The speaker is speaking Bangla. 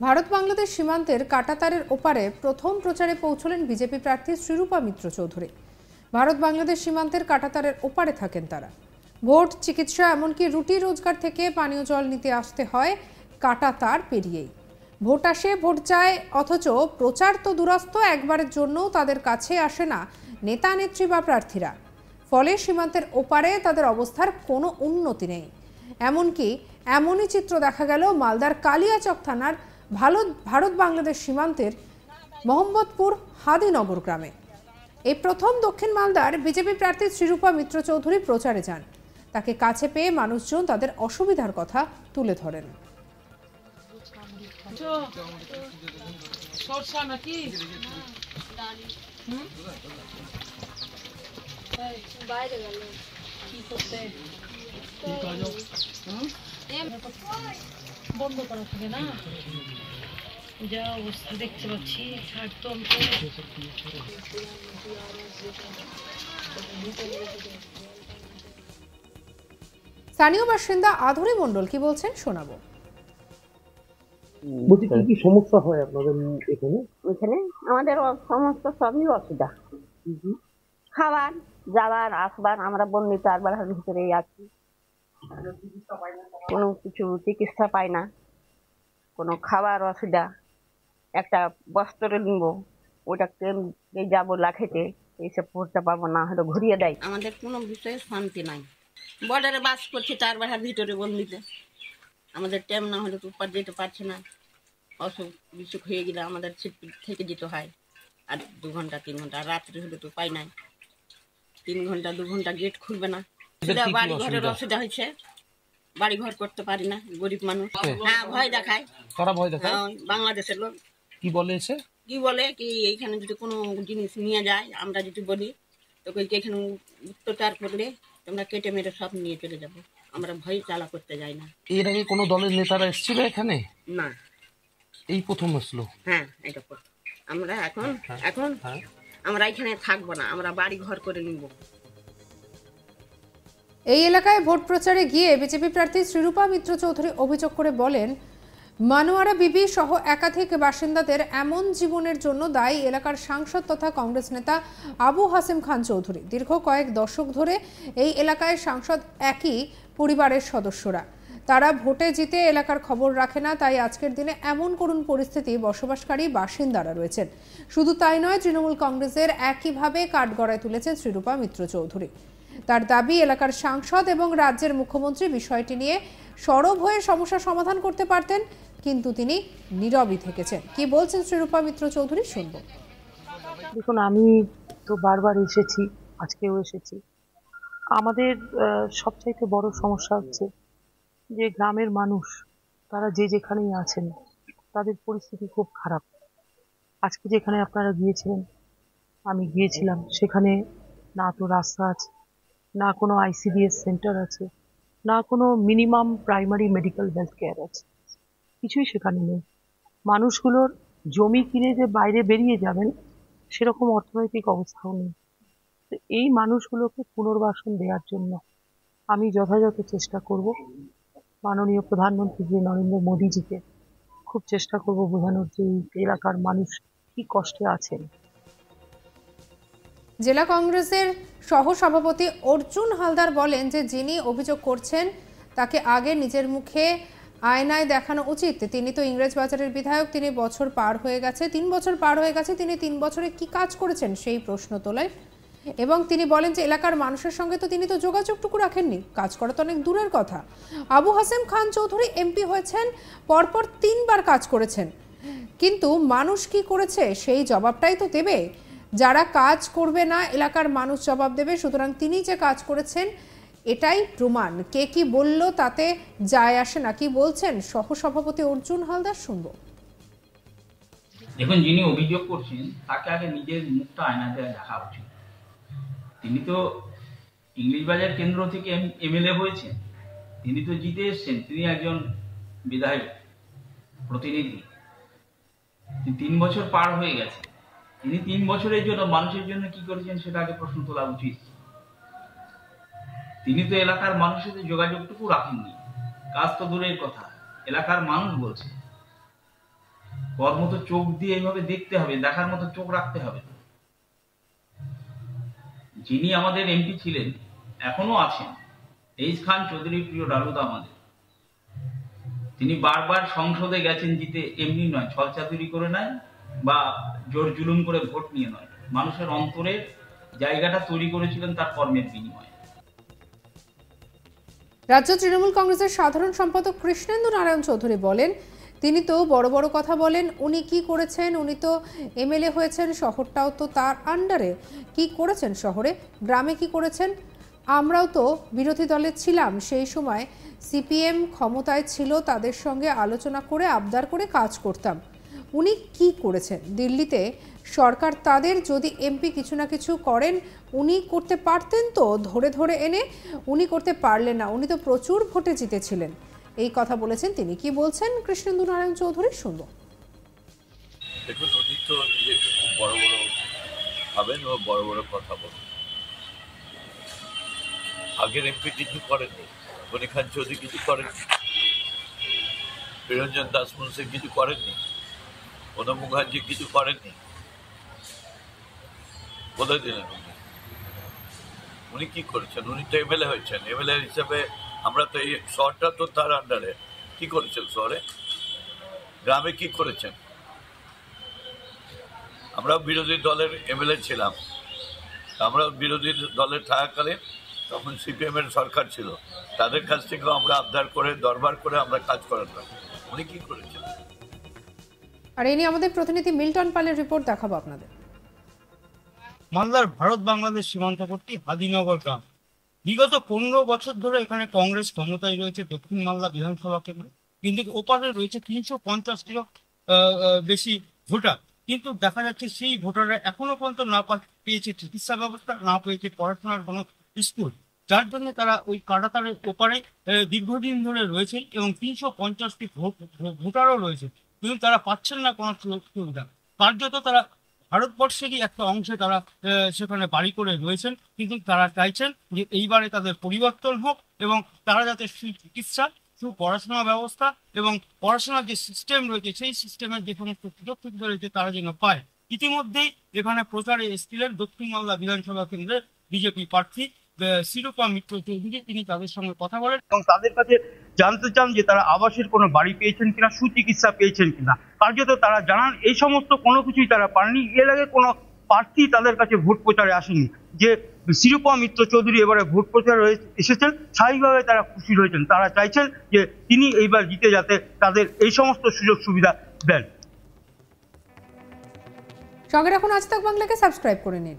ভারত বাংলাদেশ সীমান্তের কাঁটাতারের ওপারে প্রথম প্রচারে পৌঁছলেন বিজেপি প্রার্থী শ্রীরূপা মিত্র চৌধুরী। ভারত বাংলাদেশ সীমান্তের কাঁটাতারের ওপারে থাকেন তারা। ভোট, চিকিৎসা, এমনকি রুটি রোজগার থেকে পানীয় জল নিতে আসতে হয় কাঁটাতার পেরিয়েই। ভোট আসে, ভোট যায়, অথচ প্রচার তো দূরস্থ, একবারের জন্যও তাদের কাছে আসে না নেতা নেত্রী বা প্রার্থীরা। ফলে সীমান্তের ওপারে তাদের অবস্থার কোনো উন্নতি নেই। এমনই চিত্র দেখা গেল মালদার কালিয়াচক থানার ভারত বাংলাদেশ সীমান্তের মোহাম্মদপুর হাদিনগর গ্রামে। এই প্রথম দক্ষিণ মালদার বিজেপি প্রার্থী শ্রীরূপা মিত্র চৌধুরী প্রচারে যান। তাকে কাছে পেয়ে মানুষজন তাদের অসুবিধার কথা তুলে ধরেন। বন্ধ করা থাকে না, যা অবস্থা দেখতে পাচ্ছি। স্থানীয় বাসিন্দা আধুরী মণ্ডল কি বলছেন শোনাবো। বলছি কি কি সমস্যা হয় আপনাদের এখানে? এখানে আমাদের সমস্ত সবই অসুবিধা, খাবার, যাবার, আসবার। আমরা বন্দি 4 বাড়ার ভিতরেই আছি, কোনো কিছু চিকিৎসা পাই না, কোনো খাবার অসুবিধা। একটা বস্ত্র নিব, ওটা ট্রেনে যাবো লাখেতে, এইসব পড়তে পারবো না, হয়তো ঘুরিয়ে দেয়। আমাদের কোনো বিষয়ে শান্তি নাই। বর্ডারে বাস করছি 4 বাড়ার ভিতরে বন্দিতে। আমাদের টাইম না হলে তো উপর যেতে পারছে না। অসুখ বিসুখ হয়ে গেলে আমাদের থেকে যেতে হয়। আর 2 ঘন্টা 3 ঘন্টা, রাত্রি হলে তো পাই নাই। 3 ঘন্টা 2 ঘন্টা গেট খুলবে না। বাড়ি ঘরের অসুবিধা হয়েছে, বাড়ি ঘর করতে পারি না, গরিব মানুষ। হ্যাঁ, ভয় দেখায়। কারা ভয় দেখায়? বাংলাদেশের লোক। কি বলে এসে? কি বলে কি এইখানে যদি কোনো জিনিস নিয়ে যায়, আমরা যদি বলি তো এখানে অত্যাচার করলে তোমরা কেটে মেরে সব নিয়ে চলে যাবো। আমরা ভয় চালা করতে যাই না। এর আগে কোনো দলের নেতারা এসেছিল এখানে? না, এই প্রথম আসলো। হ্যাঁ, এটা আমরা এখন আমরা এখানে থাকবো না, আমরা বাড়ি ঘর করে নিব। এই এলাকায় ভোট প্রচারে গিয়ে বিজেপি প্রার্থী শ্রীরূপা মিত্র চৌধুরী অভিযোগ করে বলেন, মানুয়ারা বিবি সহ একাধিক বাসিন্দাদের এমন জীবনের জন্য দায়ী এলাকার সাংসদ তথা কংগ্রেস নেতা আবু হাসেম খান চৌধুরী। দীর্ঘ কয়েক দশক ধরে এই এলাকায় সাংসদ একই পরিবারের সদস্যরা। তারা ভোটে জিতে এলাকার খবর রাখে না, তাই আজকের দিনে এমন করুণ পরিস্থিতি বসবাসকারী বাসিন্দারা রয়েছেন। শুধু তাই নয়, তৃণমূল কংগ্রেসের একইভাবে কাঠগড়ায় তুলেছেন শ্রীরূপা মিত্র চৌধুরী। তার দাবি, এলাকার সাংসদ এবং রাজ্যের মুখ্যমন্ত্রী বিষয়টি নিয়ে সরব হয়ে সমস্যা সমাধান করতে পারতেন, কিন্তু তিনি নীরবই থেকেছেন। কি বলছেন শ্রীরূপা মিত্র চৌধুরী শুনব। দেখুন, আমি তো বারবার এসেছি, আজকেও এসেছি। আমাদের সবচাইতে বড় সমস্যা হচ্ছে যে গ্রামের মানুষ, তারা যে যেখানেই আছেন, তাদের পরিস্থিতি খুব খারাপ। আজকে যেখানে আপনারা গিয়েছিলেন, আমি গিয়েছিলাম, সেখানে না তো রাস্তা আছে, না কোনো ICDS সেন্টার আছে, না কোনো minimum primary medical health care আছে, কিছুই সেখানে নেই। মানুষগুলোর জমি কিনে যে বাইরে বেরিয়ে যাবেন সেরকম অর্থনৈতিক অবস্থাও নেই। তো এই মানুষগুলোকে পুনর্বাসন দেওয়ার জন্য আমি যথাযথ চেষ্টা করব। মাননীয় প্রধানমন্ত্রী শ্রী নরেন্দ্র মোদীজিকে খুব চেষ্টা করব বোঝানোর যে এই এলাকার মানুষ কি কষ্টে আছেন। জেলা কংগ্রেসের সহসভাপতি অর্জুন হালদার বলেন যে যিনি অভিযোগ করছেন তাকে আগে নিজের মুখে আয়নায় দেখানো উচিত। তিনি তো ইংরেজবাজারের বিধায়ক, তিনি বছর পার হয়ে গেছে, 3 বছর পার হয়ে গেছে, তিনি 3 বছরে কি কাজ করেছেন সেই প্রশ্ন তোলেন। এবং তিনি বলেন যে এলাকার মানুষের সঙ্গে তো তিনি তো যোগাযোগটুকু রাখেননি, কাজ করা তো অনেক দূরের কথা। আবু হাসেম খান চৌধুরী MP হয়েছেন, পরপর 3 বার কাজ করেছেন, কিন্তু মানুষ কি করেছে সেই জবাবটাই তো দেবে। যারা কাজ করবে না, এলাকার মানুষ জবাব দেবে। সুতরাং তিনি যে কাজ করেছেন এটাই প্রমাণ। কে কি বলল তাতে যায় আসে না। কি বলছেন সহসভাপতি অর্জুন হালদার শুনব। দেখুন, যিনি অভিযোগ করছেন তাকে আগে নিজের মুখটা আয়নাতে দেখা উচিত। তিনি তো ইংরেজবাজার কেন্দ্র থেকে MLA হয়েছেন, তিনি তো জিতে এসছেন, তিনি একজন বিধায়ক প্রতিনিধি। 3 বছর পার হয়ে গেছে, তিনি 3 বছরের জন্য মানুষের জন্য কি করেছেন সেটা আগে প্রশ্ন তোলা উচিত। তিনি তো এলাকার মানুষের সাথে যোগাযোগটুকু রাখেননি, কাজ তো দূরের কথা, এলাকার মানুষ বলছে। কর্মত চোখ দিয়ে এইভাবে দেখতে হবে, দেখার মতো চোখ রাখতে হবে। যিনি আমাদের এমপি ছিলেন, এখনো আছেন, এইচ খান চৌধুরী প্রিয় ডালুদা আমাদের, তিনি বারবার সংসদে গেছেন জিতে, এমনি নয়, ছলচাতুরি করে নয় বা জোর জুলুম করে ভোট নিয়ে নয়, মানুষের অন্তরের জায়গাটা তৈরি করেছিলেন তার কর্মের বিনিময়ে। রাজ্য তৃণমূল কংগ্রেসের সাধারণ সম্পাদক কৃষ্ণেন্দু নারায়ণ চৌধুরী বলেন, তিনি তো বড় বড় কথা বলেন, উনি কি করেছেন, উনি তো এমএলএ হয়েছেন, শহরটাও তো তার আন্ডারে, কি করেছেন শহরে, গ্রামে কি করেছেন, আমরাও তো বিরোধী দলে ছিলাম, সেই সময় সিপিএম ক্ষমতায় ছিল, তাদের সঙ্গে আলোচনা করে আবদার করে কাজ করতাম। উনি কি করেছেন? দিল্লিতে সরকার তাদের, যদি এমপি কিছু না কিছু করেন উনি করতে পারতেন তো ধরে ধরে এনে, উনি করতে পারলেন না, উনি তো প্রচুর ভোটে জিতেছিলেন। এই কথা বলেছেন তিনি। কি বলছেন কৃষ্ণেন্দু নারায়ণ চৌধুরী, শুনবো। দেখুন, উনি তো নিজেকে খুব বড় বড় ভাবেন ও বড় বড় কথা বলেন। আগের এমপি কিছু করেননি, গনি খান চৌধুরী কিছু করেননি, নিরঞ্জন দাস মুন্সি কিছু করেননি, প্রণব মুখার্জি কিছু করেননি, বলে দিলেন উনি কি করেছেন। উনি তো এমএলএ হয়েছেন, এমএলএ হিসাবে আমরা তো এই শহরটা তো তার আন্ডারে। কি করেছেন শহরে, গ্রামে কি করেছেন? আমরাও বিরোধী দলের এমএলএ ছিলাম, আমরা বিরোধী দলের থাকাকালীন তখন সিপিএম এর সরকার ছিল, তাদের কাছ থেকেও আমরা আবদার করে দরবার করে আমরা কাজ করাতাম। উনি কি করেছেন? আর এই নিয়ে আমাদের প্রতিনিধি মিল্টন পালের রিপোর্ট দেখাবো আপনাদের। মালদার ভারত বাংলাদেশ সীমান্তবর্তী হাদিনগর গ্রাম, বিগত 15 বছর ধরে এখানে কংগ্রেস ক্ষমতায় রয়েছে দক্ষিণ মালদা বিধানসভা কেন্দ্রে, কিন্তু ওপারে রয়েছে 350টিরও বেশি ভোটার। কিন্তু দেখা যাচ্ছে সেই ভোটাররা এখনো পর্যন্ত না পেয়েছে চিকিৎসা ব্যবস্থা, না পেয়েছে পড়াশোনার কোনো স্কুল, যার জন্য তারা ওই কাঁটাতারের ওপারে দীর্ঘদিন ধরে রয়েছে এবং 350টি ভোটারও রয়েছে, কিন্তু তারা পাচ্ছেন না কোনো সুবিধা। কার্যত তারা ভারতবর্ষেরই একটা অংশে তারা সেখানে বাড়ি করে রয়েছেন, কিন্তু তারা চাইছেন যে এইবারে তাদের পরিবর্তন হোক এবং তারা যাতে সুচিকিৎসা, পড়াশোনা ব্যবস্থা এবং পড়াশোনার যে সিস্টেম রয়েছে সেই সিস্টেমের যে সমস্ত সুযোগ সুবিধা রয়েছে তারা যেন পায়। ইতিমধ্যেই এখানে প্রচারে এসেছিলেন দক্ষিণ মালদা বিধানসভা কেন্দ্রের বিজেপি প্রার্থী শিরূপা মিত্র চৌধুরী। তিনি তাদের সঙ্গে কথা বলেন এবং তাদের কাছে জানতে চান যে তারা আবাসের কোনো বাড়ি পেয়েছেন কিনা, সুচিকিৎসা পেয়েছেন কিনা। কার্যত তারা জানান এই সমস্ত কোনো কিছুই তারা পাননি। এর আগে কোনো প্রার্থী তাদের কাছে ভোট প্রচারে আসেনি। যে শিরূপা মিত্র চৌধুরী এবারে ভোট প্রচারে এসেছেন, স্বাভাবিকভাবে তারা খুশি রয়েছেন। তারা চাইছেন যে তিনি এইবার জিতে যাতে তাদের এই সমস্ত সুযোগ সুবিধা দেন। সঙ্গে রাখুন আজ তাক বাংলাকে, সাবস্ক্রাইব করে নিন।